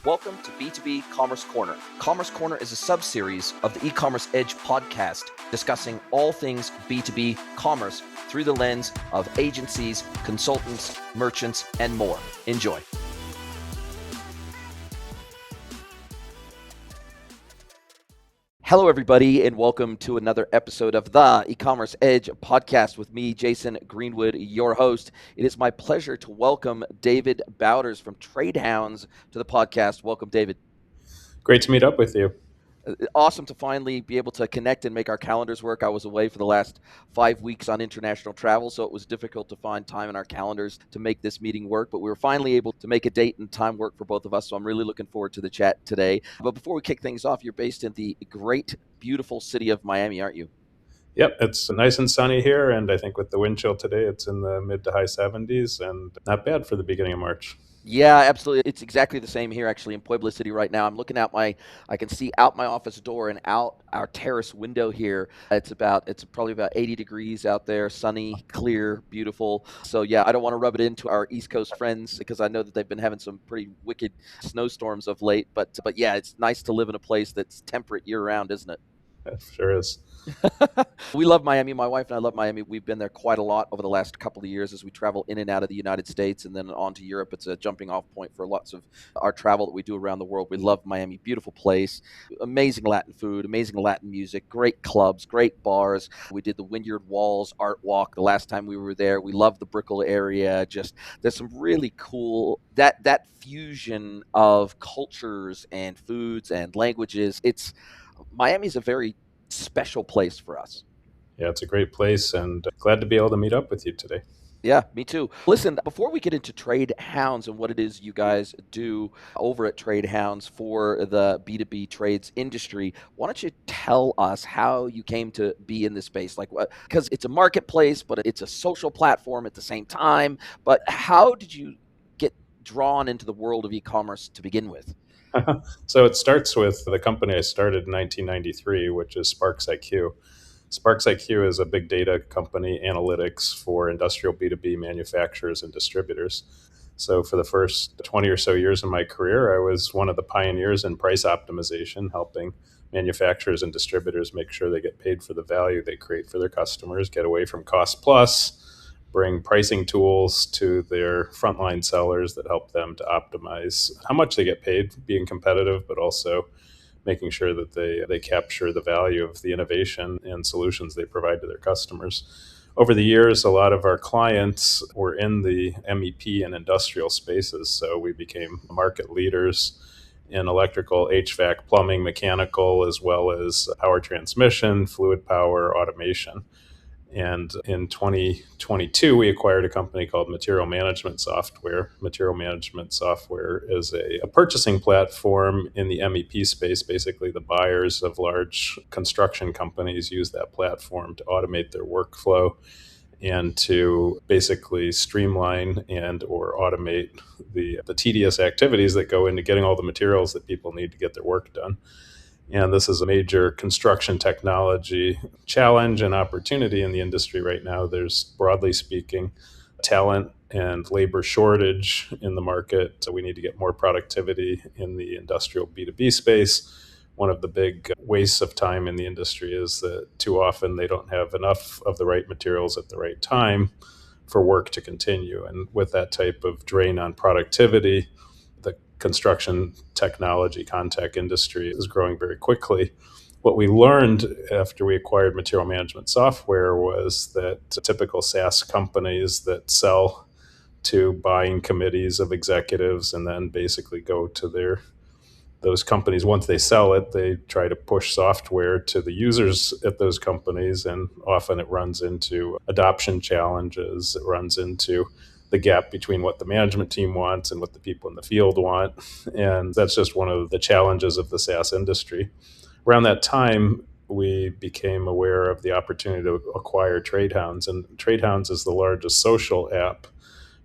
Welcome to B2B Commerce Corner. Commerce Corner is a sub-series of the eCommerce Edge podcast discussing all things B2B commerce through the lens of agencies, consultants, merchants, and more. Enjoy. Hello, everybody, and welcome to another episode of the eCommerce Edge podcast with me, Jason Greenwood, your host. It is my pleasure to welcome David BAUDERS from Trade Hounds to the podcast. Welcome, David. Great to meet up with you. Awesome to finally be able to connect and make our calendars work. I was away for the last 5 weeks on international travel, so it was difficult to find time in our calendars to make this meeting work, but we were finally able to make a date and time work for both of us, so I'm really looking forward to the chat today. But before we kick things off, you're based in the great, beautiful city of Miami, aren't you? Yep, it's nice and sunny here, and I think with the wind chill today, it's in the mid to high 70s, and not bad for the beginning of March. Yeah, absolutely. It's exactly the same here, actually, in Puebla City right now. I'm looking out I can see out my office door and out our terrace window here. It's probably about 80 degrees out there, sunny, clear, beautiful. So yeah, I don't want to rub it into our East Coast friends because I know that they've been having some pretty wicked snowstorms of late. But yeah, it's nice to live in a place that's temperate year round, isn't it? It sure is. We love Miami. My wife and I love Miami. We've been there quite a lot over the last couple of years as we travel in and out of the United States and then on to Europe. It's a jumping off point for lots of our travel that we do around the world. We love Miami. Beautiful place. Amazing Latin food, amazing Latin music, great clubs, great bars. We did the Wynyard Walls Art Walk the last time we were there. We love the Brickell area. Just there's some really cool, that fusion of cultures and foods and languages. Miami's a very special place for us. Yeah, it's a great place, and glad to be able to meet up with you today. Yeah, me too. Listen, before we get into Trade Hounds and what it is you guys do over at Trade Hounds for the B2B trades industry, why don't you tell us how you came to be in this space? Because it's a marketplace, but it's a social platform at the same time. But how did you get drawn into the world of e-commerce to begin with? So it starts with the company I started in 1993, which is Sparks IQ. Sparks IQ is a big data company, analytics for industrial B2B manufacturers and distributors. So for the first 20 or so years of my career, I was one of the pioneers in price optimization, helping manufacturers and distributors make sure they get paid for the value they create for their customers, get away from cost plus, bring pricing tools to their frontline sellers that help them to optimize how much they get paid, being competitive, but also making sure that they capture the value of the innovation and solutions they provide to their customers. Over the years, a lot of our clients were in the MEP and industrial spaces, so we became market leaders in electrical, HVAC, plumbing, mechanical, as well as power transmission, fluid power, automation. And in 2022, we acquired a company called Material Management Software. Material Management Software is a purchasing platform in the MEP space. Basically, the buyers of large construction companies use that platform to automate their workflow and to basically streamline and or automate the tedious activities that go into getting all the materials that people need to get their work done. And this is a major construction technology challenge and opportunity in the industry right now. There's, broadly speaking, talent and labor shortage in the market. So we need to get more productivity in the industrial B2B space. One of the big wastes of time in the industry is that too often they don't have enough of the right materials at the right time for work to continue. And with that type of drain on productivity, the construction technology contact industry is growing very quickly. What we learned after we acquired material management software was that typical SaaS companies that sell to buying committees of executives and then basically go to those companies, once they sell it, they try to push software to the users at those companies, and often it runs into adoption challenges. It runs into the gap between what the management team wants and what the people in the field want. And that's just one of the challenges of the SaaS industry. Around that time, we became aware of the opportunity to acquire Trade Hounds. And Trade Hounds is the largest social app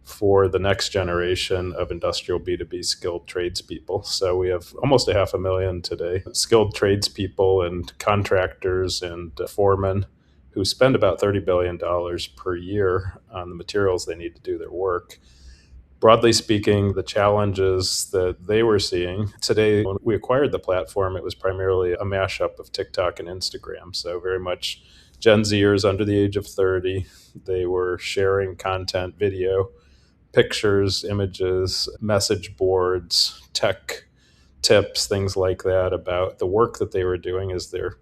for the next generation of industrial B2B skilled tradespeople. So we have almost 500,000 today, skilled tradespeople and contractors and foremen who spend about $30 billion per year on the materials they need to do their work. Broadly speaking, the challenges that they were seeing today, when we acquired the platform, it was primarily a mashup of TikTok and Instagram. So, very much Gen Zers under the age of 30. They were sharing content, video, pictures, images, message boards, tech tips, things like that about the work that they were doing as they're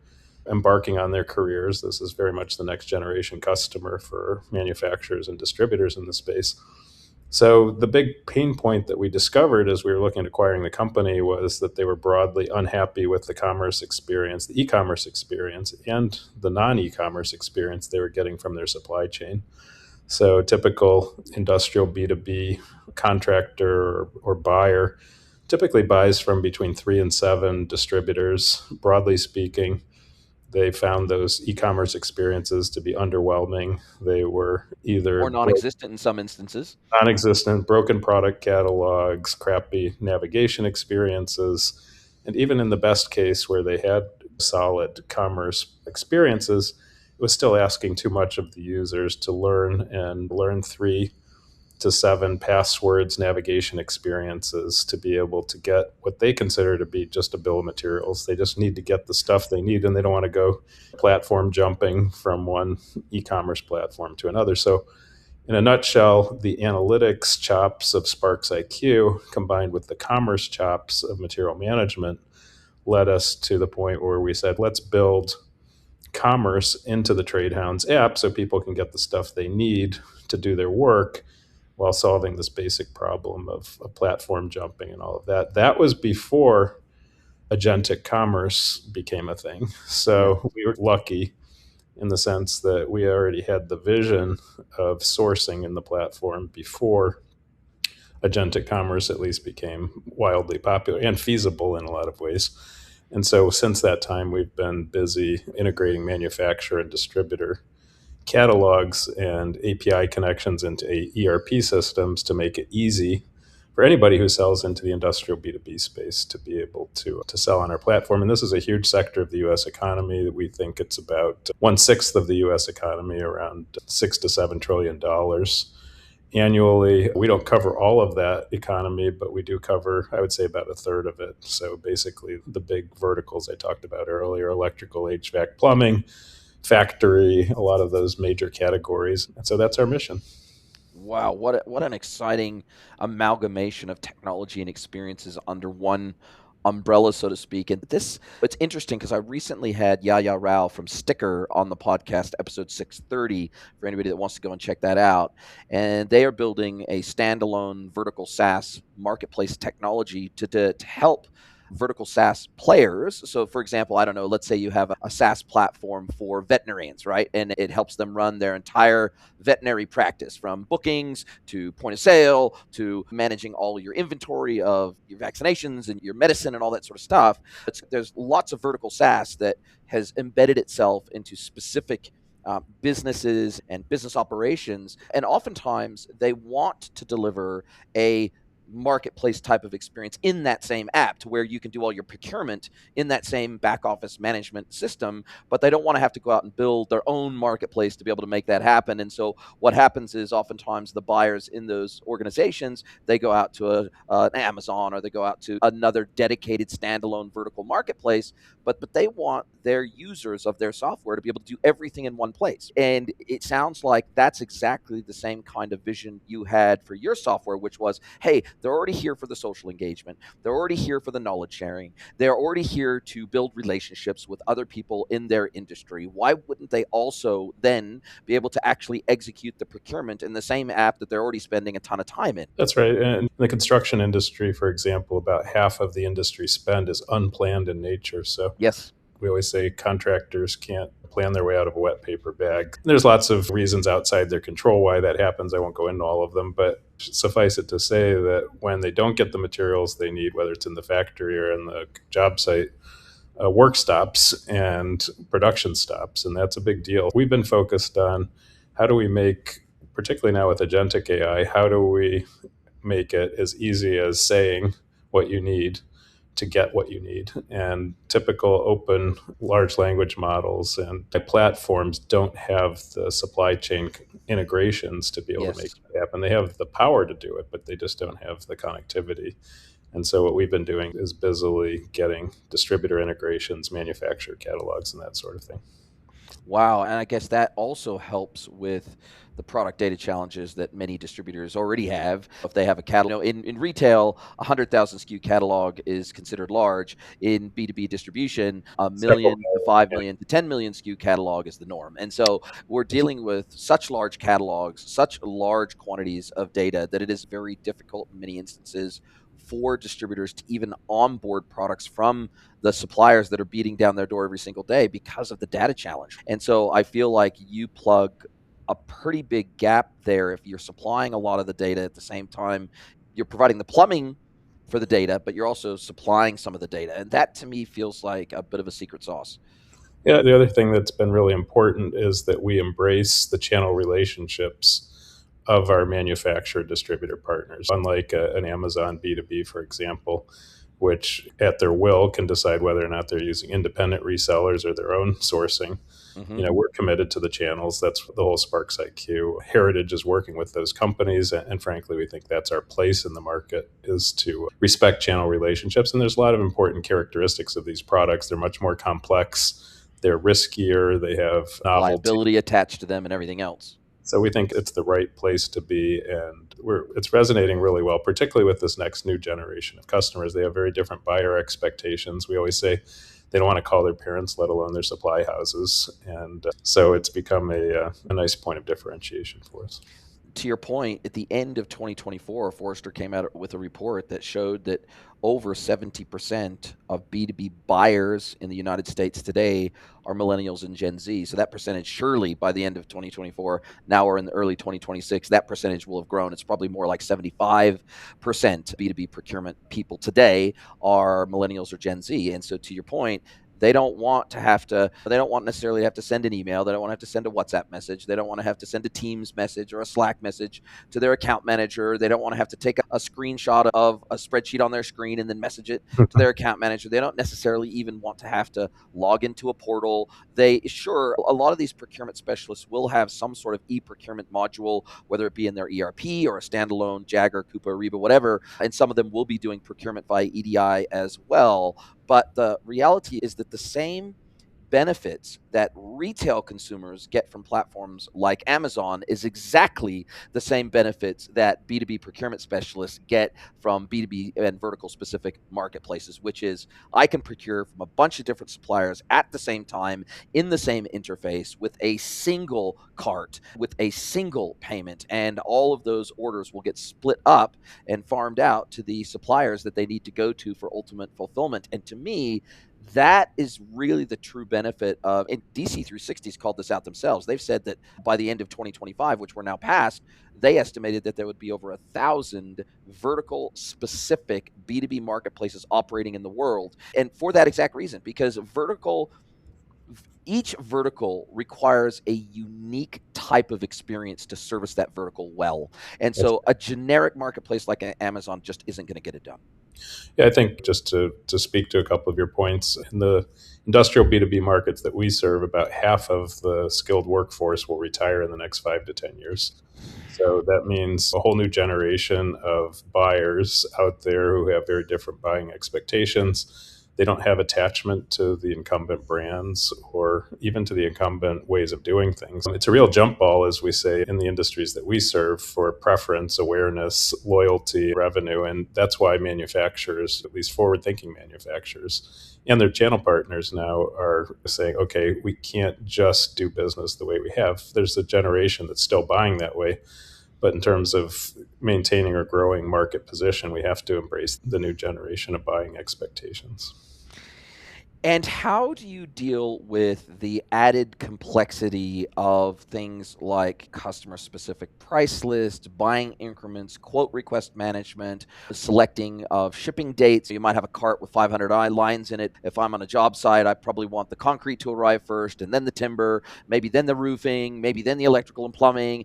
embarking on their careers. This is very much the next generation customer for manufacturers and distributors in the space. So the big pain point that we discovered as we were looking at acquiring the company was that they were broadly unhappy with the commerce experience, the e-commerce experience, and the non-e-commerce experience they were getting from their supply chain. So typical industrial B2B contractor or buyer typically buys from between 3 and 7 distributors. Broadly speaking, they found those e-commerce experiences to be underwhelming. They were either Or non-existent in some instances. non-existent, broken product catalogs, crappy navigation experiences, and even in the best case where they had solid commerce experiences, it was still asking too much of the users to learn 3 to 7 passwords, navigation experiences to be able to get what they consider to be just a bill of materials. They just need to get the stuff they need, and they don't want to go platform jumping from one e-commerce platform to another. So in a nutshell, the analytics chops of Sparks IQ combined with the commerce chops of material management led us to the point where we said, let's build commerce into the Trade Hounds app so people can get the stuff they need to do their work while solving this basic problem of platform jumping and all of that. That was before agentic commerce became a thing. Yeah. So we were lucky in the sense that we already had the vision of sourcing in the platform before agentic commerce at least became wildly popular and feasible in a lot of ways. And so since that time, we've been busy integrating manufacturer and distributor catalogs and API connections into ERP systems to make it easy for anybody who sells into the industrial B2B space to be able to sell on our platform. And this is a huge sector of the US economy. We think it's about 1/6 of the US economy, around $6 to $7 trillion annually. We don't cover all of that economy, but we do cover, I would say, about a third of it. So basically, the big verticals I talked about earlier: electrical, HVAC, plumbing, factory, a lot of those major categories. And so that's our mission. Wow, what an exciting amalgamation of technology and experiences under one umbrella, so to speak. And it's interesting because I recently had Yaya Rao from Sticker on the podcast, episode 630, for anybody that wants to go and check that out. And they are building a standalone vertical SaaS marketplace technology to help vertical SaaS players. So, for example, I don't know, let's say you have a SaaS platform for veterinarians, right? And it helps them run their entire veterinary practice, from bookings to point of sale to managing all your inventory of your vaccinations and your medicine and all that sort of stuff. There's lots of vertical SaaS that has embedded itself into specific businesses and business operations. And oftentimes they want to deliver a marketplace type of experience in that same app, to where you can do all your procurement in that same back office management system, but they don't want to have to go out and build their own marketplace to be able to make that happen. And so what happens is oftentimes the buyers in those organizations, they go out to an Amazon, or they go out to another dedicated standalone vertical marketplace, but they want their users of their software to be able to do everything in one place. And it sounds like that's exactly the same kind of vision you had for your software, which was, hey, they're already here for the social engagement. They're already here for the knowledge sharing. They're already here to build relationships with other people in their industry. Why wouldn't they also then be able to actually execute the procurement in the same app that they're already spending a ton of time in? That's right. And in the construction industry, for example, about half of the industry spend is unplanned in nature. So Yes. we always say contractors can't plan their way out of a wet paper bag. There's lots of reasons outside their control why that happens. I won't go into all of them, but suffice it to say that when they don't get the materials they need, whether it's in the factory or in the job site, work stops and production stops, and that's a big deal. We've been focused on how do we make, particularly now with agentic AI, how do we make it as easy as saying what you need to get what you need. And typical open large language models and platforms don't have the supply chain integrations to be able to make Yes. it happen. They have the power to do it, but they just don't have the connectivity. And so what we've been doing is busily getting distributor integrations, manufacturer catalogs, and that sort of thing. Wow, and I guess that also helps with the product data challenges that many distributors already have. If they have a catalog, in retail, 100,000 SKU catalog is considered large. In B2B distribution, a Several million to 5 million. million to 10 million SKU catalog is the norm. And so we're dealing with such large catalogs, such large quantities of data that it is very difficult in many instances for distributors to even onboard products from the suppliers that are beating down their door every single day because of the data challenge. And so I feel like you plug a pretty big gap there if you're supplying a lot of the data at the same time you're providing the plumbing for the data, but you're also supplying some of the data. And that to me feels like a bit of a secret sauce. Yeah, the other thing that's been really important is that we embrace the channel relationships of our manufacturer distributor partners. Unlike an Amazon B2B, for example, which at their will can decide whether or not they're using independent resellers or their own sourcing. Mm-hmm. We're committed to the channels. That's the whole Sparks IQ heritage, is working with those companies. And frankly, we think that's our place in the market, is to respect channel relationships. And there's a lot of important characteristics of these products. They're much more complex. They're riskier. They have novelty. Liability attached to them and everything else. So we think it's the right place to be, and it's resonating really well, particularly with this next new generation of customers. They have very different buyer expectations. We always say they don't want to call their parents, let alone their supply houses, and so it's become a nice point of differentiation for us. To your point, at the end of 2024, Forrester came out with a report that showed that over 70% of B2B buyers in the United States today are millennials and Gen Z. So that percentage, surely by the end of 2024, now we're in the early 2026, that percentage will have grown. It's probably more like 75% B2B procurement people today are millennials or Gen Z. And so to your point, they don't want necessarily to have to send an email. They don't want to have to send a WhatsApp message. They don't want to have to send a Teams message or a Slack message to their account manager. They don't want to have to take a screenshot of a spreadsheet on their screen and then message it to their account manager. They don't necessarily even want to have to log into a portal. A lot of these procurement specialists will have some sort of e-procurement module, whether it be in their ERP or a standalone Jagger, Coupa, Ariba, whatever. And some of them will be doing procurement via EDI as well. But the reality is that the same benefits that retail consumers get from platforms like Amazon is exactly the same benefits that B2B procurement specialists get from B2B and vertical specific marketplaces, which is I can procure from a bunch of different suppliers at the same time in the same interface with a single cart, with a single payment, and all of those orders will get split up and farmed out to the suppliers that they need to go to for ultimate fulfillment. And to me, that is really the true benefit of, and DC360's called this out themselves. They've said that by the end of 2025, which we're now past, they estimated that there would be over 1,000 vertical specific B2B marketplaces operating in the world. And for that exact reason, because each vertical requires a unique type of experience to service that vertical well. And so a generic marketplace like Amazon just isn't going to get it done. Yeah, I think just to speak to a couple of your points, in the industrial B2B markets that we serve, about half of the skilled workforce will retire in the next 5 to 10 years. So that means a whole new generation of buyers out there who have very different buying expectations. They don't have attachment to the incumbent brands or even to the incumbent ways of doing things. It's a real jump ball, as we say, in the industries that we serve, for preference, awareness, loyalty, revenue. And that's why manufacturers, at least forward thinking manufacturers, and their channel partners now are saying, okay, we can't just do business the way we have. There's a generation that's still buying that way. But in terms of maintaining or growing market position, we have to embrace the new generation of buying expectations. And how do you deal with the added complexity of things like customer specific price list, buying increments, quote request management, selecting of shipping dates? You might have a cart with 500 lines in it. If I'm on a job site, I probably want the concrete to arrive first and then the timber, maybe then the roofing, maybe then the electrical and plumbing.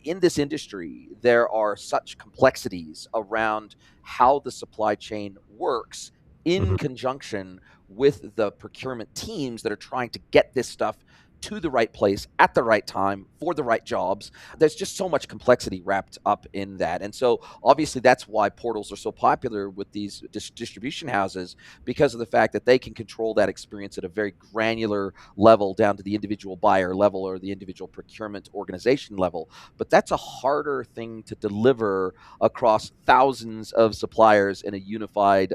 In this industry, there are such complexities around how the supply chain works in Mhm. conjunction with the procurement teams that are trying to get this stuff to the right place at the right time for the right jobs. There's just so much complexity wrapped up in that. And so obviously that's why portals are so popular with these distribution houses, because of the fact that they can control that experience at a very granular level down to the individual buyer level or the individual procurement organization level. But that's a harder thing to deliver across thousands of suppliers in a unified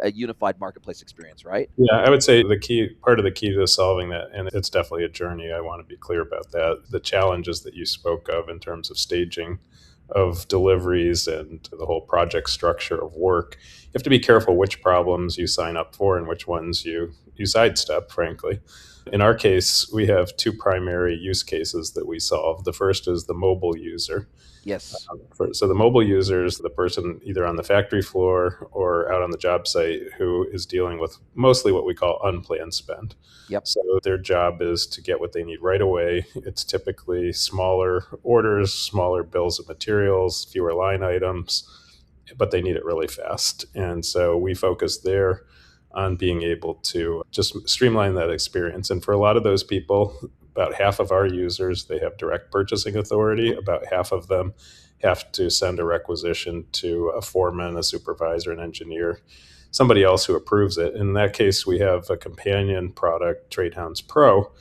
marketplace experience, right? Yeah, I would say the key part of the key to solving that, and it's definitely a journey. I want to be clear about that. The challenges that you spoke of in terms of staging of deliveries and the whole project structure of work, you have to be careful which problems you sign up for and which ones you sidestep, frankly. In our case, we have two primary use cases that we solve. The first is the mobile user. Yes. So the mobile user is the person either on the factory floor or out on the job site who is dealing with mostly what we call unplanned spend. Yep. So their job is to get what they need right away. It's typically smaller orders, smaller bills of materials, fewer line items, but they need it really fast. And so we focus there on being able to just streamline that experience. And for a lot of those people, about half of our users, they have direct purchasing authority. About half of them have to send a requisition to a foreman, a supervisor, an engineer, somebody else who approves it. In that case, we have a companion product, Trade Hounds Pro,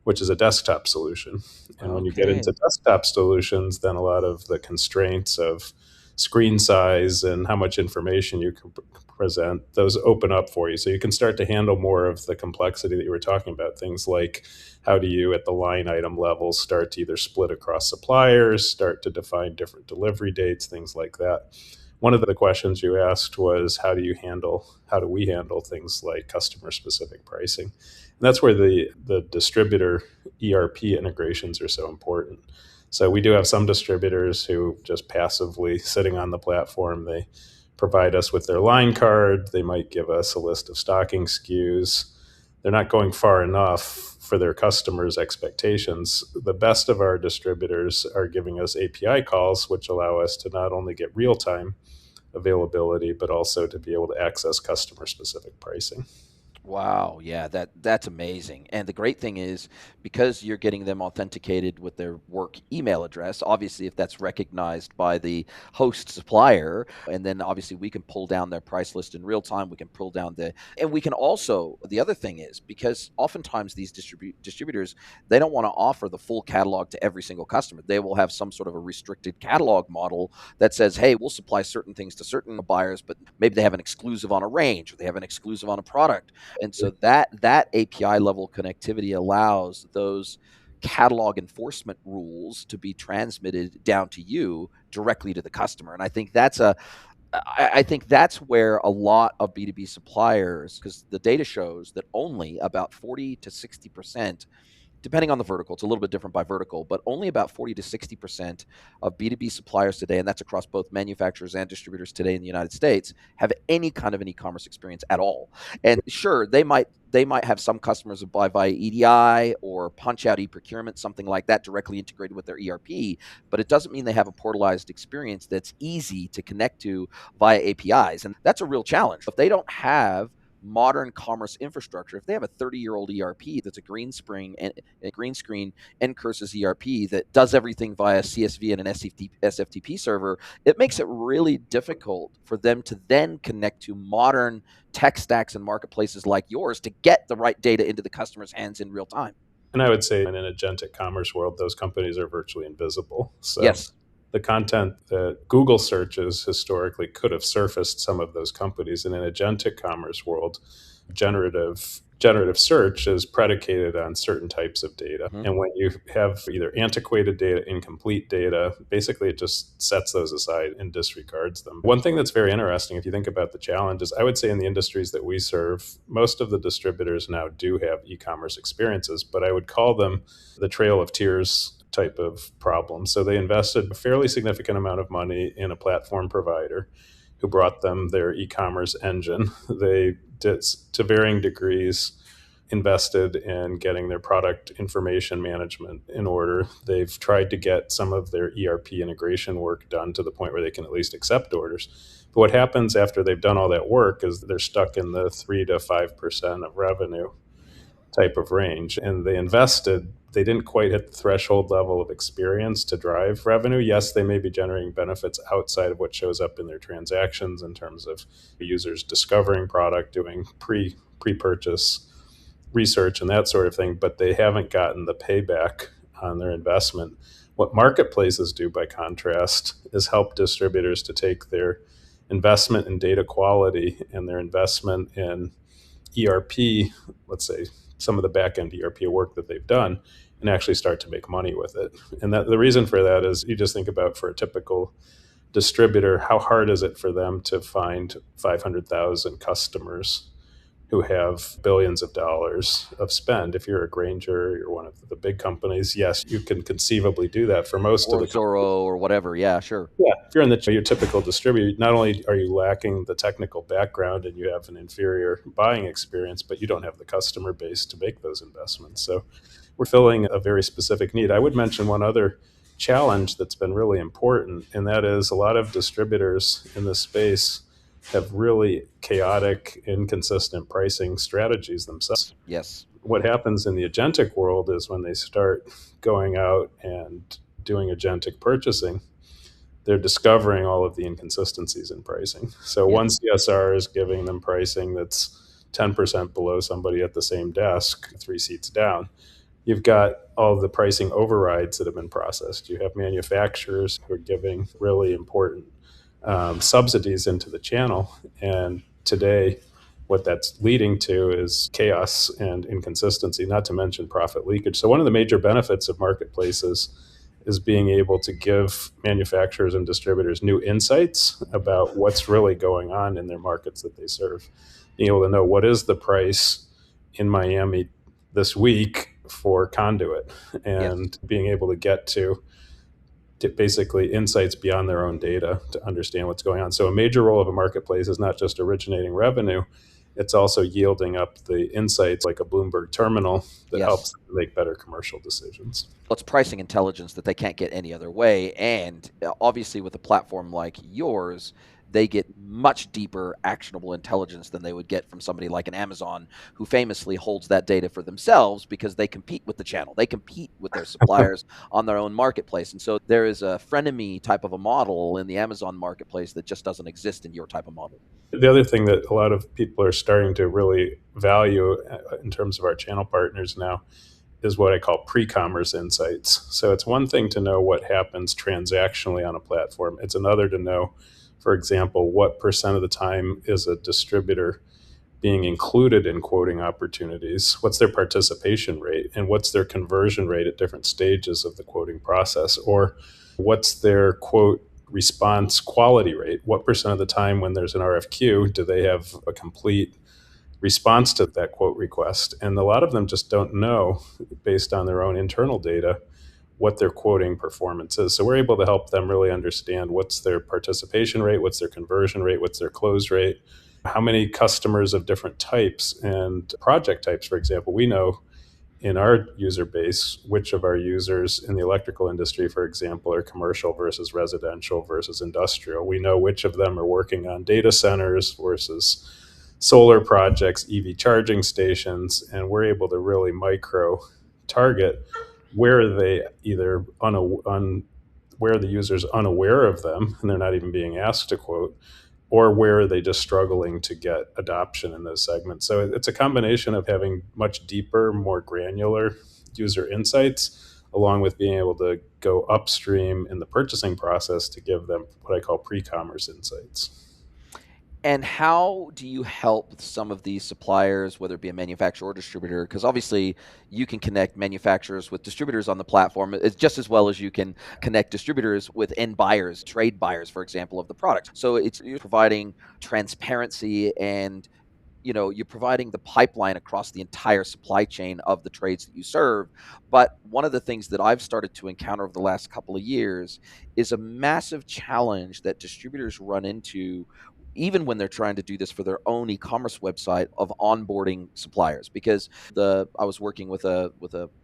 which is a desktop solution. And when you get into Okay. desktop solutions, then a lot of the constraints of screen size and how much information you can present, those open up for you. So you can start to handle more of the complexity that you were talking about. Things like how do you, at the line item level, start to either split across suppliers, start to define different delivery dates, things like that. One of the questions you asked was how do we handle things like customer specific pricing? And that's where the distributor ERP integrations are so important. So we do have some distributors who just passively sitting on the platform, they provide us with their line card, they might give us a list of stocking SKUs. They're not going far enough for their customers' expectations. The best of our distributors are giving us API calls, which allow us to not only get real time availability, but also to be able to access customer specific pricing. Wow, yeah, that's amazing. And the great thing is, because you're getting them authenticated with their work email address, obviously if that's recognized by the host supplier, and then obviously we can pull down their price list in real time, we can pull down and we can also, the other thing is, because oftentimes these distributors, they don't want to offer the full catalog to every single customer. They will have some sort of a restricted catalog model that says, hey, we'll supply certain things to certain buyers, but maybe they have an exclusive on a range or they have an exclusive on a product. And so that API level connectivity allows those catalog enforcement rules to be transmitted down to you directly to the customer. And I think that's where a lot of B2B suppliers, because the data shows that only about 40 to 60%, depending on the vertical, it's a little bit different by vertical, but only about 40 to 60% of B2B suppliers today, and that's across both manufacturers and distributors today in the United States, have any kind of an e-commerce experience at all. And sure, they might have some customers that buy via EDI or punch out e-procurement, something like that, directly integrated with their ERP, but it doesn't mean they have a portalized experience that's easy to connect to via APIs. And that's a real challenge. If they don't have modern commerce infrastructure, if they have a 30-year-old ERP that's a green screen Ncurse's ERP that does everything via CSV and an SFTP server, it makes it really difficult for them to then connect to modern tech stacks and marketplaces like yours to get the right data into the customer's hands in real time. And I would say in an agentic commerce world, those companies are virtually invisible. So Yes. the content that Google searches historically could have surfaced some of those companies. In an agentic commerce world, generative search is predicated on certain types of data. Mhm. And when you have either antiquated data, incomplete data, basically it just sets those aside and disregards them. One thing that's very interesting, if you think about the challenges, I would say in the industries that we serve, most of the distributors now do have e-commerce experiences, but I would call them the trail of tears type of problem. So they invested a fairly significant amount of money in a platform provider who brought them their e-commerce engine. They did, to varying degrees, invested in getting their product information management in order. They've tried to get some of their ERP integration work done to the point where they can at least accept orders. But what happens after they've done all that work is they're stuck in the 3 to 5% of revenue type of range. And they didn't quite hit the threshold level of experience to drive revenue. Yes, they may be generating benefits outside of what shows up in their transactions in terms of users discovering product, doing pre-purchase research and that sort of thing, but they haven't gotten the payback on their investment. What marketplaces do, by contrast, is help distributors to take their investment in data quality and their investment in ERP, let's say some of the back end ERP work that they've done, and actually start to make money with it. And the reason for that is you just think about, for a typical distributor, how hard is it for them to find 500,000 customers who have billions of dollars of spend? If you're a Grainger, you're one of the big companies, yes, you can conceivably do that. For most Or of the Zorro or whatever. Yeah, sure. Yeah, if you're in your typical distributor, not only are you lacking the technical background and you have an inferior buying experience, but you don't have the customer base to make those investments. So we're filling a very specific need. I would mention one other challenge that's been really important, and that is a lot of distributors in this space have really chaotic, inconsistent pricing strategies themselves. Yes. What happens in the agentic world is when they start going out and doing agentic purchasing, they're discovering all of the inconsistencies in pricing. So Yeah. one CSR is giving them pricing that's 10% below somebody at the same desk, 3 seats down. You've got all of the pricing overrides that have been processed. You have manufacturers who are giving really important subsidies into the channel. And today, what that's leading to is chaos and inconsistency, not to mention profit leakage. So one of the major benefits of marketplaces is being able to give manufacturers and distributors new insights about what's really going on in their markets that they serve. Being able to know what is the price in Miami this week for conduit, Yes. and being able to get to basically insights beyond their own data to understand what's going on. So a major role of a marketplace is not just originating revenue, it's also yielding up the insights like a Bloomberg terminal that Yes. helps them make better commercial decisions. Well, it's pricing intelligence that they can't get any other way. And obviously, with a platform like yours, they get much deeper actionable intelligence than they would get from somebody like an Amazon, who famously holds that data for themselves because they compete with the channel. They compete with their suppliers on their own marketplace. And so there is a frenemy type of a model in the Amazon marketplace that just doesn't exist in your type of model. The other thing that a lot of people are starting to really value in terms of our channel partners now is what I call pre-commerce insights. So it's one thing to know what happens transactionally on a platform. It's another to know, for example, what percent of the time is a distributor being included in quoting opportunities? What's their participation rate? And what's their conversion rate at different stages of the quoting process? Or what's their quote response quality rate? What percent of the time when there's an RFQ do they have a complete response to that quote request? And a lot of them just don't know, based on their own internal data, what their quoting performance is. So we're able to help them really understand what's their participation rate, what's their conversion rate, what's their close rate, how many customers of different types and project types. For example, we know in our user base which of our users in the electrical industry, for example, are commercial versus residential versus industrial. We know which of them are working on data centers versus solar projects, EV charging stations, and we're able to really micro target where they either where the user's unaware of them and they're not even being asked to quote, or where are they just struggling to get adoption in those segments. So it's a combination of having much deeper, more granular user insights, along with being able to go upstream in the purchasing process to give them what I call pre-commerce insights. And how do you help some of these suppliers, whether it be a manufacturer or distributor? Because obviously you can connect manufacturers with distributors on the platform just as well as you can connect distributors with end buyers, trade buyers, for example, of the product. So you're providing transparency, and you're providing the pipeline across the entire supply chain of the trades that you serve. But one of the things that I've started to encounter over the last couple of years is a massive challenge that distributors run into even when they're trying to do this for their own e-commerce website, of onboarding suppliers. Because I was working with a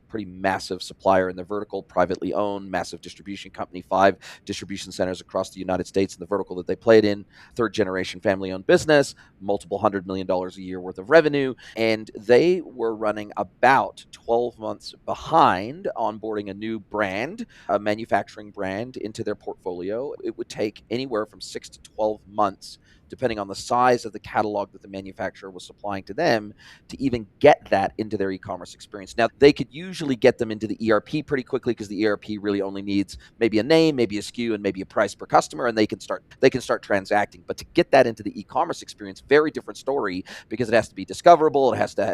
pretty massive supplier in the vertical, privately owned, massive distribution company, 5 distribution centers across the United States in the vertical that they played in, third generation family owned business, multiple $100 million a year worth of revenue. And they were running about 12 months behind onboarding a new brand, a manufacturing brand, into their portfolio. It would take anywhere from 6 to 12 months, depending on the size of the catalog that the manufacturer was supplying to them, to even get that into their e-commerce experience. Now, they could usually get them into the ERP pretty quickly, because the ERP really only needs maybe a name, maybe a SKU, and maybe a price per customer, and they can start transacting. But to get that into the e-commerce experience, very different story, because it has to be discoverable.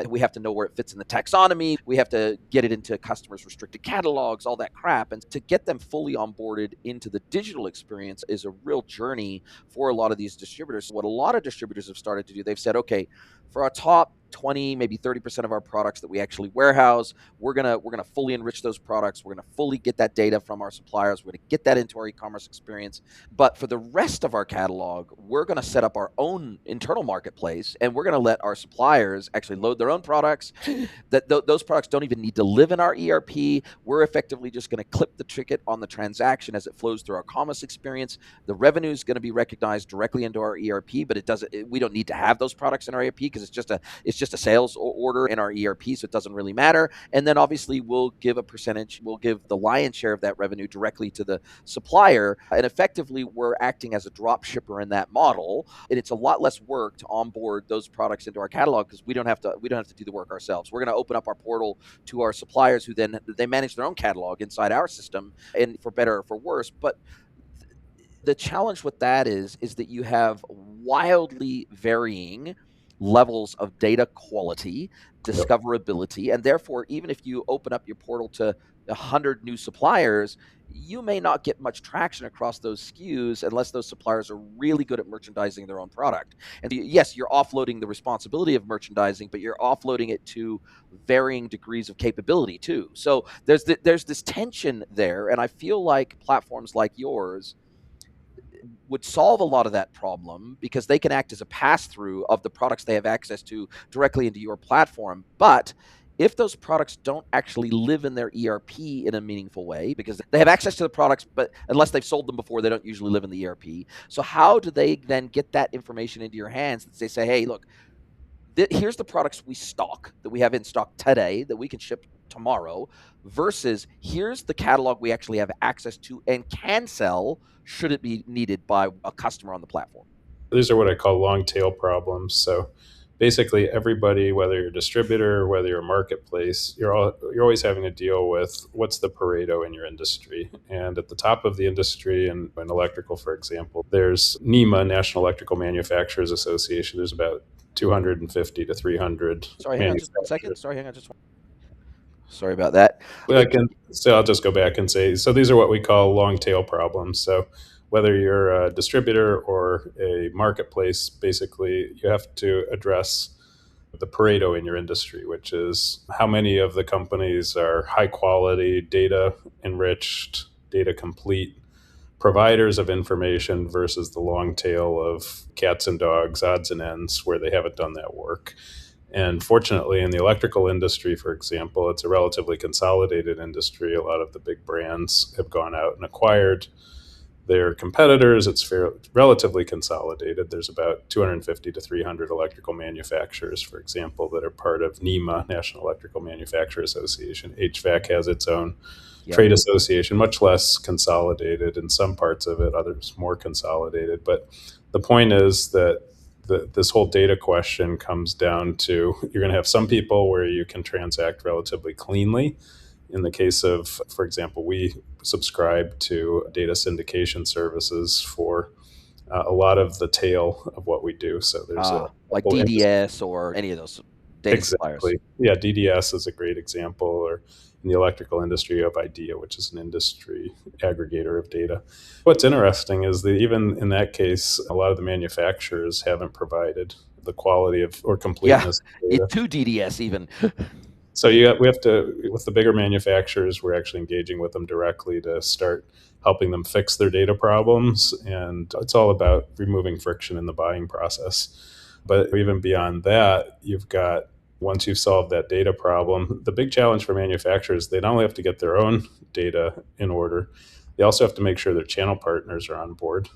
We have to know where it fits in the taxonomy. We have to get it into customers' restricted catalogs, all that crap. And to get them fully onboarded into the digital experience is a real journey for a lot of these distributors. What a lot of distributors have started to do, they've said, okay, for our top 20, maybe 30% of our products that we actually warehouse, we're gonna fully enrich those products. We're gonna fully get that data from our suppliers. We're gonna get that into our e-commerce experience. But for the rest of our catalog, we're gonna set up our own internal marketplace, and we're gonna let our suppliers actually load their own products. Those products don't even need to live in our ERP. We're effectively just gonna clip the ticket on the transaction as it flows through our commerce experience. The revenue is gonna be recognized directly into our ERP, but we don't need to have those products in our ERP, because it's just a sales order in our ERP, so it doesn't really matter. And then obviously we'll give a percentage, we'll give the lion's share of that revenue directly to the supplier. And effectively, we're acting as a drop shipper in that model. And it's a lot less work to onboard those products into our catalog, because we don't have to do the work ourselves. We're going to open up our portal to our suppliers, who then they manage their own catalog inside our system, and for better or for worse. But the challenge with that is that you have wildly varying levels of data quality, discoverability, and therefore, even if you open up your portal to 100 new suppliers, you may not get much traction across those SKUs unless those suppliers are really good at merchandising their own product. And yes, you're offloading the responsibility of merchandising, but you're offloading it to varying degrees of capability too. So there's this tension there, and I feel like platforms like yours would solve a lot of that problem, because they can act as a pass-through of the products they have access to directly into your platform. But if those products don't actually live in their ERP in a meaningful way, because they have access to the products, but unless they've sold them before, they don't usually live in the ERP. So how do they then get that information into your hands, that they say, hey, look, here's the products that we have in stock today, that we can ship tomorrow, versus here's the catalog we actually have access to and can sell should it be needed by a customer on the platform. These are what I call long tail problems. So basically, everybody, whether you're a distributor or whether you're a marketplace, you're always having to deal with what's the Pareto in your industry. And at the top of the industry, in electrical, for example, there's NEMA, National Electrical Manufacturers Association. There's about 250 to 300. Sorry, hang on just 1 second. Sorry about that. So I'll just go back and say, so these are what we call long tail problems. So whether you're a distributor or a marketplace, basically you have to address the Pareto in your industry, which is how many of the companies are high quality, data enriched, data complete providers of information, versus the long tail of cats and dogs, odds and ends, where they haven't done that work. And fortunately, in the electrical industry, for example, it's a relatively consolidated industry. A lot of the big brands have gone out and acquired their competitors. It's relatively consolidated. There's about 250 to 300 electrical manufacturers, for example, that are part of NEMA, National Electrical Manufacturers Association. HVAC has its own trade association, much less consolidated in some parts of it, others more consolidated. But the point is that this whole data question comes down to, you're going to have some people where you can transact relatively cleanly. In the case of, for example, we subscribe to data syndication services for a lot of the tail of what we do. So there's like DDS or any of those data suppliers. Yeah, DDS is a great example. Or in the electrical industry, you have IDEA, which is an industry aggregator of data. What's interesting is that even in that case, a lot of the manufacturers haven't provided the quality of or completeness of data. To DDS even. So we have to, with the bigger manufacturers, we're actually engaging with them directly to start helping them fix their data problems. And it's all about removing friction in the buying process. But even beyond that, you've got, once you've solved that data problem, the big challenge for manufacturers, they not only have to get their own data in order, they also have to make sure their channel partners are on board.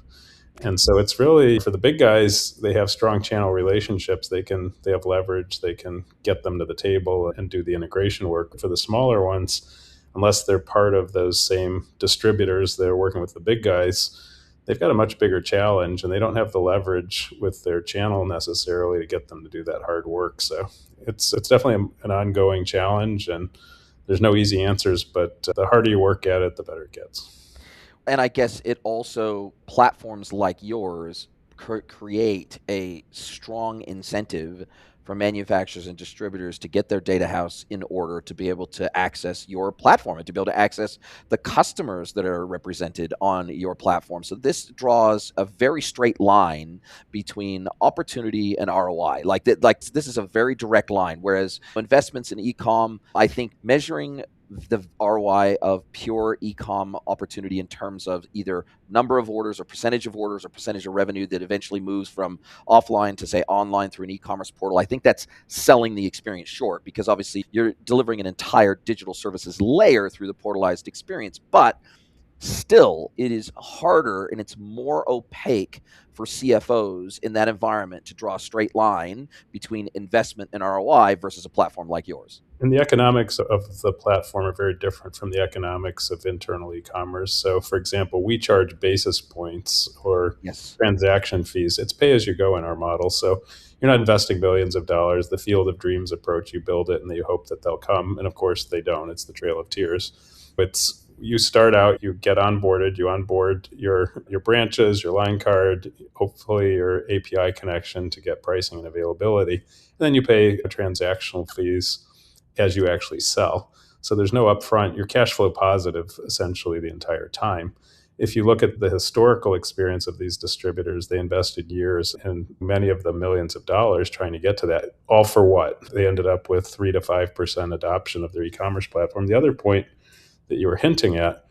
And so it's really, for the big guys, they have strong channel relationships. They have leverage. They can get them to the table and do the integration work. For the smaller ones, unless they're part of those same distributors that are working with the big guys, they've got a much bigger challenge, and they don't have the leverage with their channel necessarily to get them to do that hard work. So it's definitely an ongoing challenge, and there's no easy answers, but the harder you work at it, the better it gets. And I guess it also, platforms like yours create a strong incentive for manufacturers and distributors to get their data house in order to be able to access your platform and to be able to access the customers that are represented on your platform. So this draws a very straight line between opportunity and ROI. Like this is a very direct line. Whereas investments in e-com, I think measuring the ROI of pure e-com opportunity in terms of either number of orders or percentage of revenue that eventually moves from offline to, say, online through an e-commerce portal. I think that's selling the experience short, because obviously you're delivering an entire digital services layer through the portalized experience. But still, it is harder and it's more opaque for CFOs in that environment to draw a straight line between investment and ROI versus a platform like yours. And the economics of the platform are very different from the economics of internal e-commerce. So, for example, we charge basis points or Yes. transaction fees. It's pay as you go in our model. So you're not investing billions of dollars. The field of dreams approach, you build it and you hope that they'll come. And of course they don't. It's the trail of tears. It's, you start out, you get onboarded, you onboard your branches, your line card, hopefully your API connection to get pricing and availability. And then you pay transactional fees as you actually sell. So there's no upfront. You're cash flow positive essentially the entire time. If you look at the historical experience of these distributors, they invested years and many of them millions of dollars trying to get to that. All for what? They ended up with 3 to 5% adoption of their e-commerce platform. The other point that you were hinting at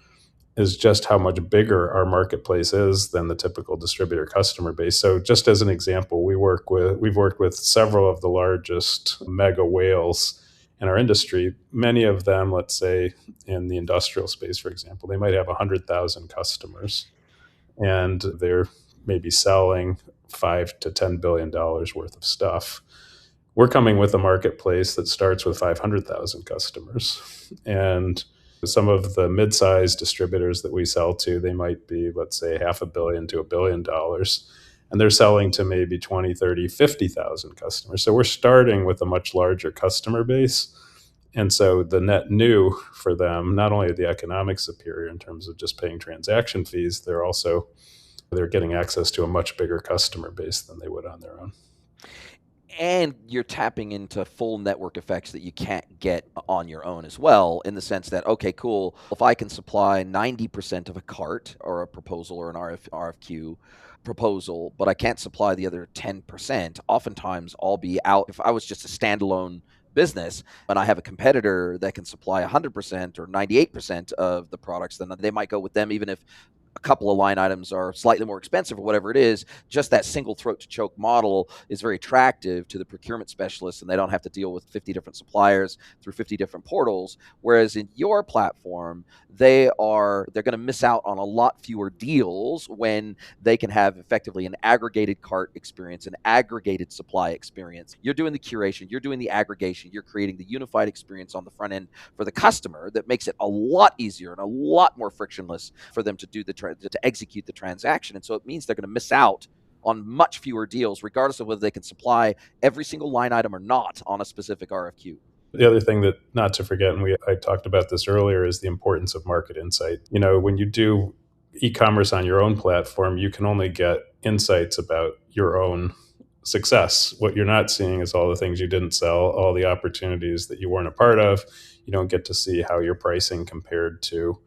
is just how much bigger our marketplace is than the typical distributor customer base. So just as an example, we've worked with several of the largest mega whales in our industry. Many of them, let's say in the industrial space, for example, they might have 100,000 customers and they're maybe selling $5 to $10 billion worth of stuff. We're coming with a marketplace that starts with 500,000 customers. And some of the mid-sized distributors that we sell to, they might be, let's say, $500 million to $1 billion. And they're selling to maybe 20, 30, 50,000 customers. So we're starting with a much larger customer base. And so the net new for them, not only are the economics superior in terms of just paying transaction fees, they're getting access to a much bigger customer base than they would on their own. And you're tapping into full network effects that you can't get on your own as well, in the sense that, okay, cool, if I can supply 90% of a cart or a proposal or an RFQ proposal, but I can't supply the other 10%, oftentimes I'll be out. If I was just a standalone business and I have a competitor that can supply 100% or 98% of the products, then they might go with them, even if a couple of line items are slightly more expensive or whatever it is. Just that single throat to choke model is very attractive to the procurement specialists, and they don't have to deal with 50 different suppliers through 50 different portals. Whereas in your platform, they're going to miss out on a lot fewer deals when they can have effectively an aggregated cart experience, an aggregated supply experience. You're doing the curation, you're doing the aggregation, you're creating the unified experience on the front end for the customer that makes it a lot easier and a lot more frictionless for them to do to execute the transaction. And so it means they're going to miss out on much fewer deals, regardless of whether they can supply every single line item or not on a specific RFQ. The other thing that not to forget, and I talked about this earlier, is the importance of market insight. When you do e-commerce on your own platform, you can only get insights about your own success. What you're not seeing is all the things you didn't sell, all the opportunities that you weren't a part of. You don't get to see how your pricing compared to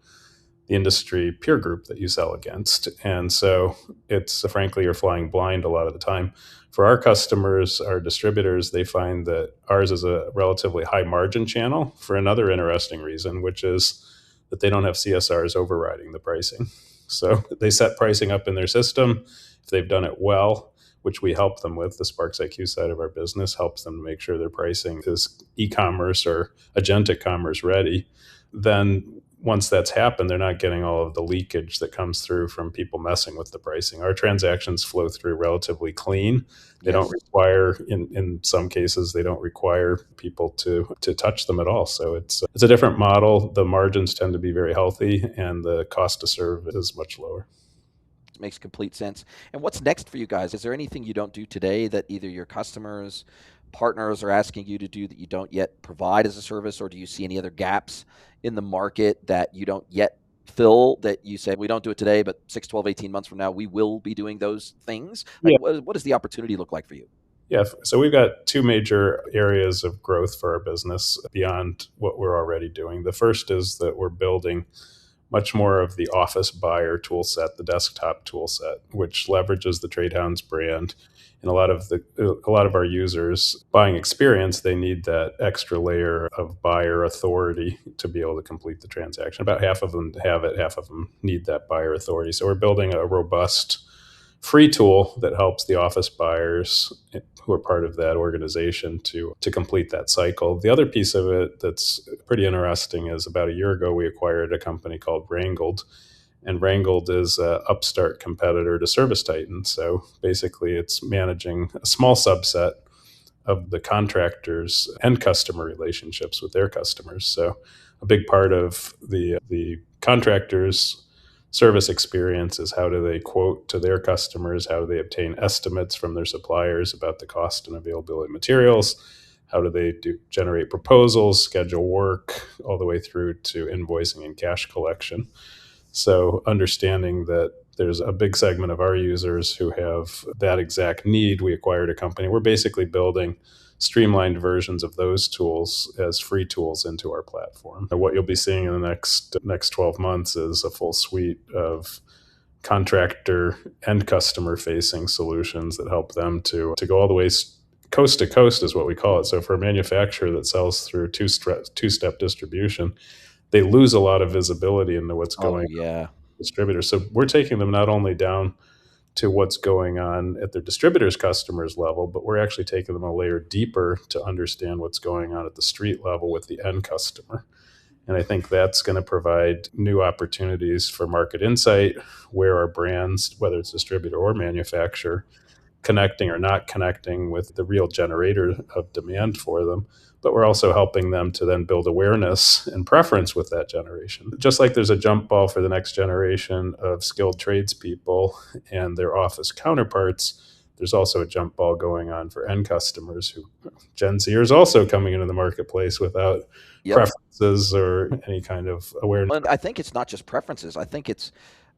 the industry peer group that you sell against. And so it's, frankly, you're flying blind a lot of the time. For our customers, our distributors, they find that ours is a relatively high margin channel for another interesting reason, which is that they don't have CSRs overriding the pricing. So they set pricing up in their system. If they've done it well, which we help them with, the Sparks IQ side of our business helps them to make sure their pricing is e-commerce or agentic commerce ready, then once that's happened, they're not getting all of the leakage that comes through from people messing with the pricing. Our transactions flow through relatively clean. They don't Yes. require, in some cases, they don't require people to touch them at all. So it's a different model. The margins tend to be very healthy, and the cost to serve is much lower. Makes complete sense. And what's next for you guys? Is there anything you don't do today that either your customers, partners are asking you to do that you don't yet provide as a service, or do you see any other gaps in the market that you don't yet fill that you say, we don't do it today, but 6, 12, 18 months from now, we will be doing those things? Like, Yeah. what does the opportunity look like for you? Yeah, so we've got two major areas of growth for our business beyond what we're already doing. The first is that we're building much more of the office buyer tool set, the desktop tool set, which leverages the Trade Hounds brand. And a lot of our users buying experience, they need that extra layer of buyer authority to be able to complete the transaction. About half of them have it, half of them need that buyer authority. So we're building a robust free tool that helps the office buyers who are part of that organization to complete that cycle. The other piece of it that's pretty interesting is about a year ago, we acquired a company called Wrangled. And Wrangled is an upstart competitor to Service Titan. So basically, it's managing a small subset of the contractors' and customer relationships with their customers. So a big part of the contractors' service experience is how do they quote to their customers, how do they obtain estimates from their suppliers about the cost and availability of materials, how do they generate proposals, schedule work, all the way through to invoicing and cash collection. So understanding that there's a big segment of our users who have that exact need, we acquired a company. We're basically building streamlined versions of those tools as free tools into our platform. And what you'll be seeing in the next 12 months is a full suite of contractor and customer facing solutions that help them to go all the way coast to coast is what we call it. So for a manufacturer that sells through two-step distribution, they lose a lot of visibility into what's Oh, going on yeah. with distributors. So we're taking them not only down to what's going on at their distributors' customers level, but we're actually taking them a layer deeper to understand what's going on at the street level with the end customer. And I think that's going to provide new opportunities for market insight, where our brands, whether it's distributor or manufacturer, connecting or not connecting with the real generator of demand for them. But we're also helping them to then build awareness and preference with that generation. Just like there's a jump ball for the next generation of skilled tradespeople and their office counterparts, there's also a jump ball going on for end customers who Gen Zers also coming into the marketplace without Yep. preferences or any kind of awareness. And I think it's not just preferences. I think it's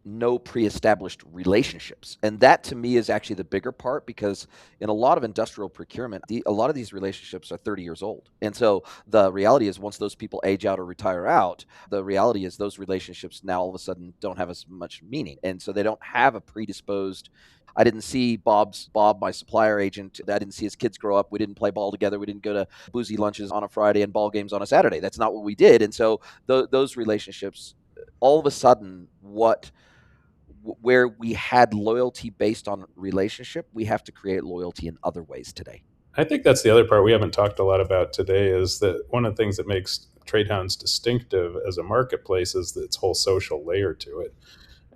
no pre-established relationships. And that to me is actually the bigger part, because in a lot of industrial procurement, a lot of these relationships are 30 years old. And so the reality is once those people age out or retire out, the reality is those relationships now all of a sudden don't have as much meaning. And so they don't have a predisposed. I didn't see Bob, my supplier agent. I didn't see his kids grow up. We didn't play ball together. We didn't go to boozy lunches on a Friday and ball games on a Saturday. That's not what we did. And so those relationships, all of a sudden, where we had loyalty based on relationship, we have to create loyalty in other ways today. I think that's the other part we haven't talked a lot about today, is that one of the things that makes Trade Hounds distinctive as a marketplace is its whole social layer to it.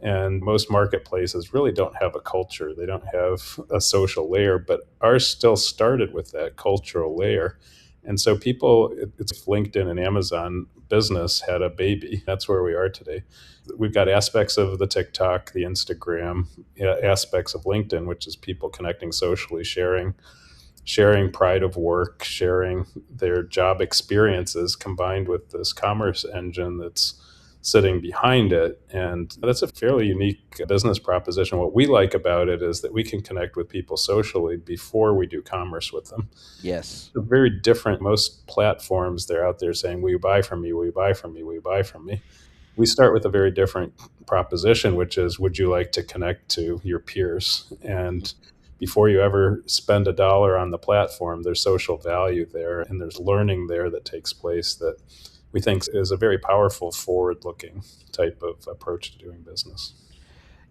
And most marketplaces really don't have a culture. They don't have a social layer, but ours still started with that cultural layer. And so it's LinkedIn and Amazon business had a baby. That's where we are today. We've got aspects of the TikTok, the Instagram, aspects of LinkedIn, which is people connecting socially, sharing pride of work, sharing their job experiences, combined with this commerce engine that's sitting behind it. And that's a fairly unique business proposition. What we like about it is that we can connect with people socially before we do commerce with them. Yes. They're very different. Most platforms, they're out there saying, will you buy from me? Will you buy from me? Will you buy from me? We start with a very different proposition, which is, would you like to connect to your peers? And before you ever spend $1 on the platform, there's social value there, and there's learning there that takes place that we think is a very powerful forward-looking type of approach to doing business.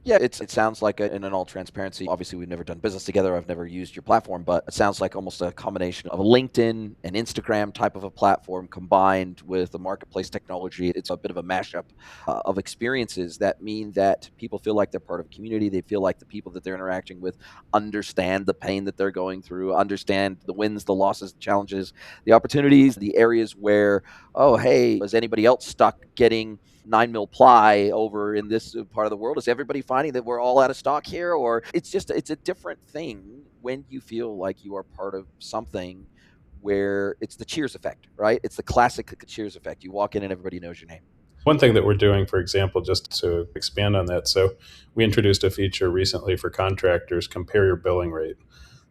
Yeah, it sounds like, in all transparency, obviously we've never done business together. I've never used your platform, but it sounds like almost a combination of a LinkedIn and Instagram type of a platform combined with the marketplace technology. It's a bit of a mashup of experiences that mean that people feel like they're part of a community. They feel like the people that they're interacting with understand the pain that they're going through, understand the wins, the losses, the challenges, the opportunities, the areas where, oh, hey, is anybody else stuck getting 9 mil ply over in this part of the world? Is everybody finding that we're all out of stock here? Or it's a different thing when you feel like you are part of something where it's the cheers effect, right? It's the classic cheers effect. You walk in and everybody knows your name. One thing that we're doing, for example, just to expand on that, so we introduced a feature recently for contractors, compare your billing rate.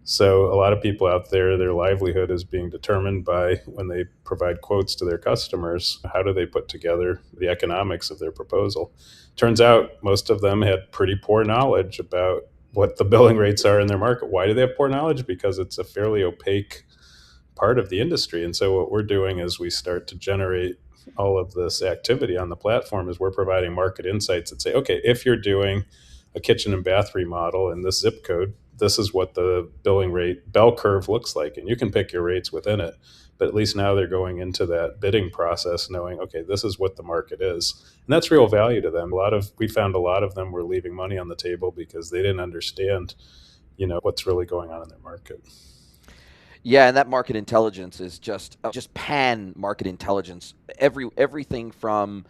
So a lot of people out there, their livelihood is being determined by when they provide quotes to their customers, how do they put together the economics of their proposal? Turns out most of them had pretty poor knowledge about what the billing rates are in their market. Why do they have poor knowledge? Because it's a fairly opaque part of the industry. And so what we're doing is we start to generate all of this activity on the platform is we're providing market insights that say, okay, if you're doing a kitchen and bath remodel in this zip code, this is what the billing rate bell curve looks like. And you can pick your rates within it. But at least now they're going into that bidding process knowing, okay, this is what the market is. And that's real value to them. We found a lot of them were leaving money on the table because they didn't understand, what's really going on in their market. Yeah, and that market intelligence is just pan market intelligence. Everything from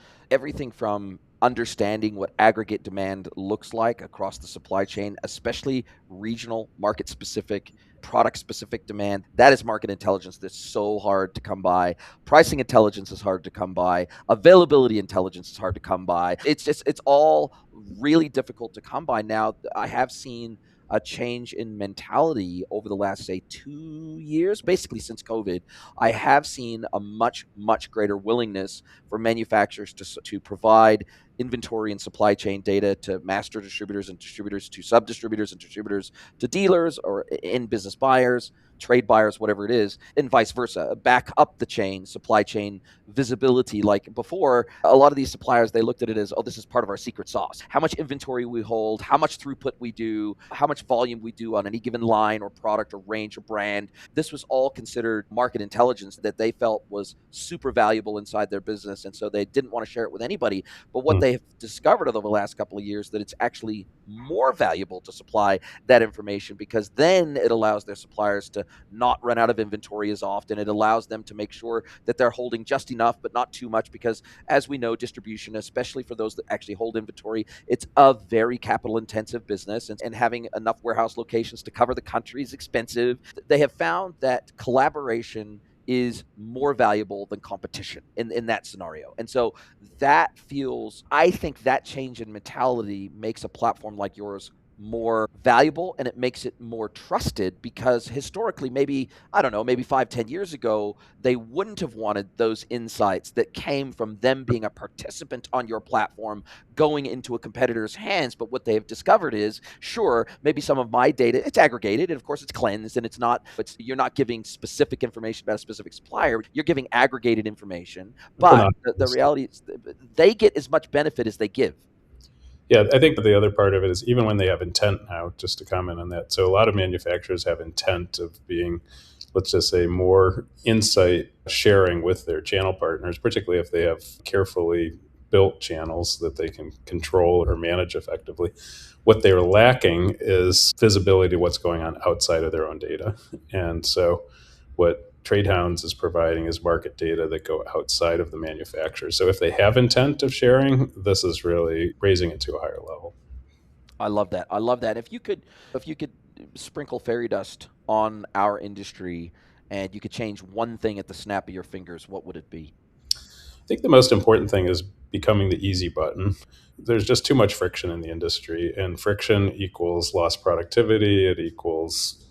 understanding what aggregate demand looks like across the supply chain, especially regional, market specific, product specific demand. That is market intelligence that's so hard to come by. Pricing intelligence is hard to come by. Availability intelligence is hard to come by. It's all really difficult to come by. Now, I have seen a change in mentality over the last, say, 2 years, basically since COVID. I have seen a much, much greater willingness for manufacturers to provide inventory and supply chain data to master distributors and distributors to sub distributors and distributors to dealers or in business buyers, trade buyers, whatever it is, and vice versa. Back up the chain, supply chain visibility. Like before, a lot of these suppliers, they looked at it as, oh, this is part of our secret sauce. How much inventory we hold, how much throughput we do, how much volume we do on any given line or product or range or brand. This was all considered market intelligence that they felt was super valuable inside their business. And so they didn't want to share it with anybody. But what they have discovered over the last couple of years, that it's actually more valuable to supply that information, because then it allows their suppliers to not run out of inventory as often. It allows them to make sure that they're holding just enough, but not too much, because as we know, distribution, especially for those that actually hold inventory, it's a very capital intensive business, and having enough warehouse locations to cover the country is expensive. They have found that collaboration is more valuable than competition in that scenario. And so I think that change in mentality makes a platform like yours more valuable, and it makes it more trusted, because historically, maybe, I don't know, maybe 5-10 years ago, they wouldn't have wanted those insights that came from them being a participant on your platform going into a competitor's hands. But what they have discovered is, sure, maybe some of my data, it's aggregated, and of course it's cleansed, and you're not giving specific information about a specific supplier, you're giving aggregated information. But the reality is they get as much benefit as they give. Yeah, I think the other part of it is even when they have intent now, just to comment on that. So a lot of manufacturers have intent of being, let's just say, more insight sharing with their channel partners, particularly if they have carefully built channels that they can control or manage effectively. What they're lacking is visibility to what's going on outside of their own data. And so what Trade Hounds is providing is market data that go outside of the manufacturer. So if they have intent of sharing, this is really raising it to a higher level. I love that. I love that. If you could sprinkle fairy dust on our industry and you could change one thing at the snap of your fingers, what would it be? I think the most important thing is becoming the easy button. There's just too much friction in the industry, and friction equals lost productivity.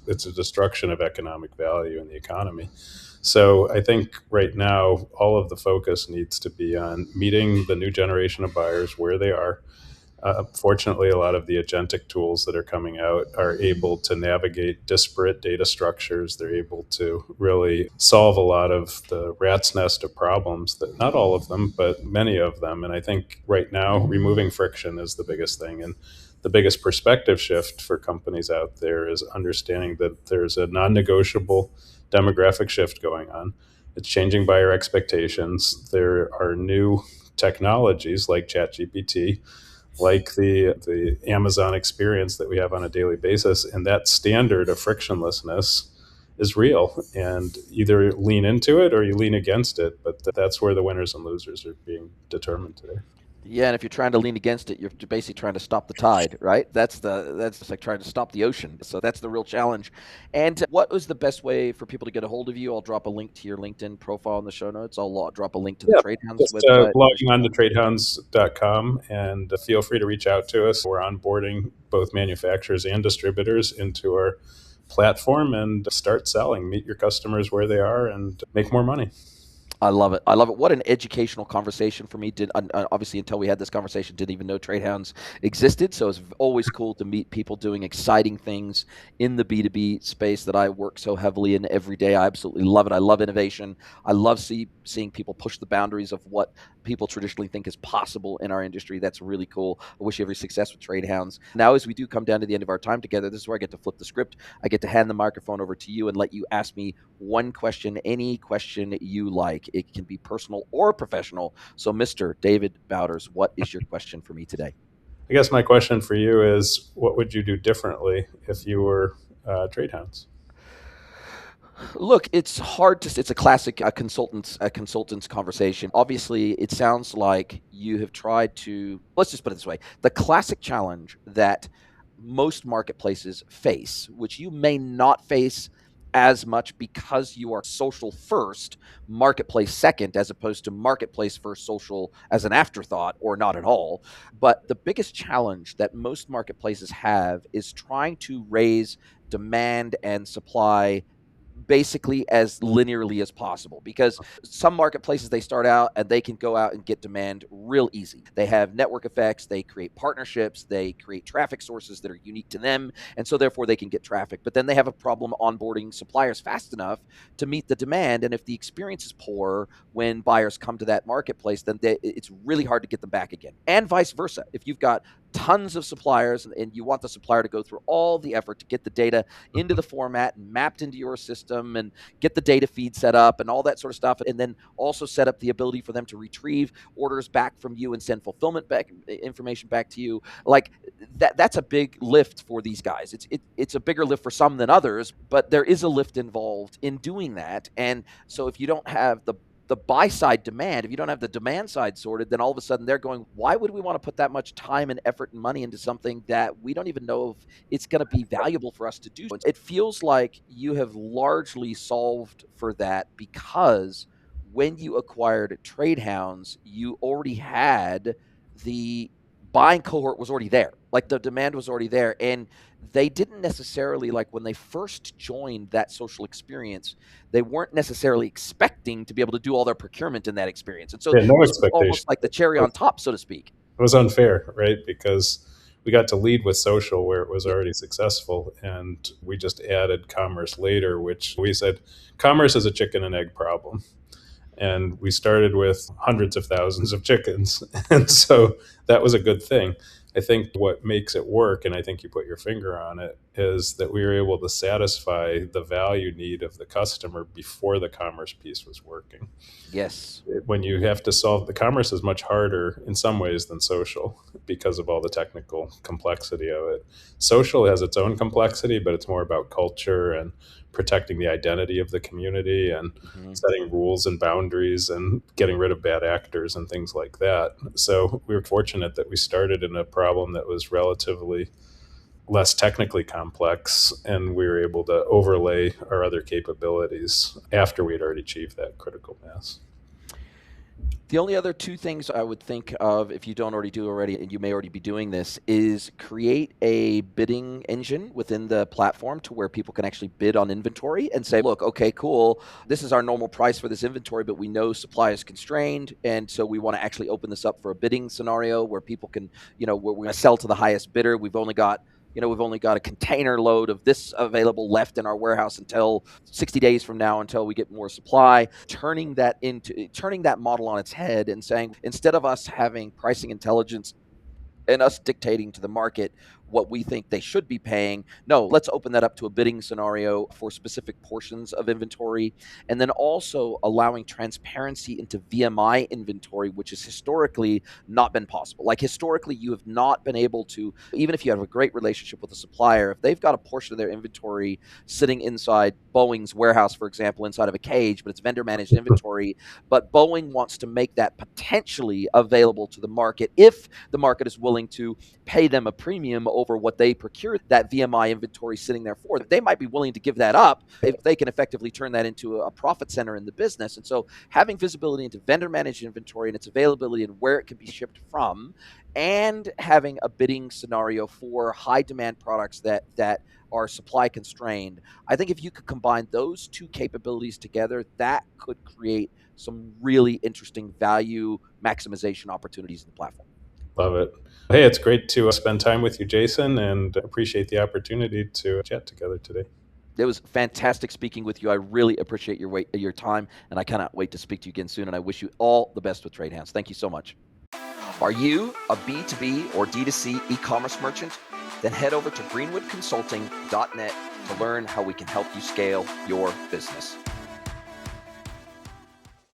It's a destruction of economic value in the economy. So I think right now, all of the focus needs to be on meeting the new generation of buyers where they are, Fortunately, a lot of the agentic tools that are coming out are able to navigate disparate data structures. They're able to really solve a lot of the rat's nest of problems that, not all of them, but many of them. And I think right now, removing friction is the biggest thing. And the biggest perspective shift for companies out there is understanding that there's a non negotiable demographic shift going on. It's changing buyer expectations. There are new technologies like ChatGPT, like the Amazon experience that we have on a daily basis, and that standard of frictionlessness is real. And either lean into it or you lean against it. But that's where the winners and losers are being determined today. Yeah, and if you're trying to lean against it, you're basically trying to stop the tide, right? That's just like trying to stop the ocean. So that's the real challenge. And what was the best way for people to get a hold of you? I'll drop a link to your LinkedIn profile in the show notes. I'll drop a link to the Yeah, Trade Hounds just website. logging on to tradehounds.com and feel free to reach out to us. We're onboarding both manufacturers and distributors into our platform and start selling. Meet your customers where they are and make more money. I love it. I love it. What an educational conversation for me. Obviously, until we had this conversation, didn't even know Trade Hounds existed. So it's always cool to meet people doing exciting things in the B2B space that I work so heavily in every day. I absolutely love it. I love innovation. I love seeing people push the boundaries of what people traditionally think is possible in our industry. That's really cool. I wish you every success with Trade Hounds. Now, as we do come down to the end of our time together, this is where I get to flip the script. I get to hand the microphone over to you and let you ask me one question, any question you like. It can be personal or professional. So, Mr. David BAUDERS, what is your question for me today? I guess my question for you is, what would you do differently if you were Trade Hounds? Look, it's hard to. It's a classic consultant's conversation. Obviously, it sounds like you have tried to. Let's just put it this way: the classic challenge that most marketplaces face, which you may not face as much because you are social first, marketplace second, as opposed to marketplace first, social as an afterthought or not at all. But the biggest challenge that most marketplaces have is trying to raise demand and supply basically as linearly as possible, because some marketplaces, they start out and they can go out and get demand real easy. They have network effects, they create partnerships, they create traffic sources that are unique to them, and so therefore they can get traffic. But then they have a problem onboarding suppliers fast enough to meet the demand, and if the experience is poor when buyers come to that marketplace, then it's really hard to get them back again, and vice versa. If you've got tons of suppliers and you want the supplier to go through all the effort to get the data into the format and mapped into your system and get the data feed set up and all that sort of stuff, and then also set up the ability for them to retrieve orders back from you and send fulfillment back information back to you, like that's a big lift for these guys. It's a bigger lift for some than others, but there is a lift involved in doing that. And so if you don't have the buy side demand, if you don't have the demand side sorted, then all of a sudden they're going, why would we want to put that much time and effort and money into something that we don't even know if it's going to be valuable for us to do? It feels like you have largely solved for that, because when you acquired Trade Hounds, you already had the buying cohort was already there. Like the demand was already there. And they didn't necessarily, like when they first joined that social experience, they weren't necessarily expecting to be able to do all their procurement in that experience. And so Yeah, no this was expectation. almost like the cherry on top, so to speak. It was unfair, right? Because we got to lead with social where it was Yeah. already successful, and we just added commerce later, which we said commerce is a chicken and egg problem. And we started with hundreds of thousands of chickens. And so that was a good thing. I think what makes it work, and I think you put your finger on it, is that we were able to satisfy the value need of the customer before the commerce piece was working. Yes. When you have to solve the commerce is much harder in some ways than social because of all the technical complexity of it. Social has its own complexity, but it's more about culture and protecting the identity of the community and Mm-hmm. setting rules and boundaries and getting rid of bad actors and things like that. So we were fortunate that we started in a problem that was relatively less technically complex, and we were able to overlay our other capabilities after we had already achieved that critical mass. The only other two things I would think of, if you don't already do already, and you may already be doing this, is create a bidding engine within the platform to where people can actually bid on inventory and say, look, okay, cool, this is our normal price for this inventory, but we know supply is constrained, and so we want to actually open this up for a bidding scenario where people can, where we're going to sell to the highest bidder. We've only got a container load of this available left in our warehouse until 60 days from now, until we get more supply. Turning that model on its head and saying, instead of us having pricing intelligence and us dictating to the market what we think they should be paying. No, let's open that up to a bidding scenario for specific portions of inventory. And then also allowing transparency into VMI inventory, which has historically not been possible. Like historically, you have not been able to, even if you have a great relationship with a supplier, if they've got a portion of their inventory sitting inside Boeing's warehouse, for example, inside of a cage, but it's vendor managed inventory, but Boeing wants to make that potentially available to the market if the market is willing to pay them a premium over what they procure that VMI inventory sitting there for. They might be willing to give that up if they can effectively turn that into a profit center in the business. And so having visibility into vendor managed inventory and its availability and where it can be shipped from, and having a bidding scenario for high demand products that are supply constrained. I think if you could combine those two capabilities together, that could create some really interesting value maximization opportunities in the platform. Love it. Hey, it's great to spend time with you, Jason, and appreciate the opportunity to chat together today. It was fantastic speaking with you. I really appreciate your time, and I cannot wait to speak to you again soon. And I wish you all the best with Trade Hounds. Thank you so much. Are you a B2B or D2C e-commerce merchant? Then head over to greenwoodconsulting.net to learn how we can help you scale your business.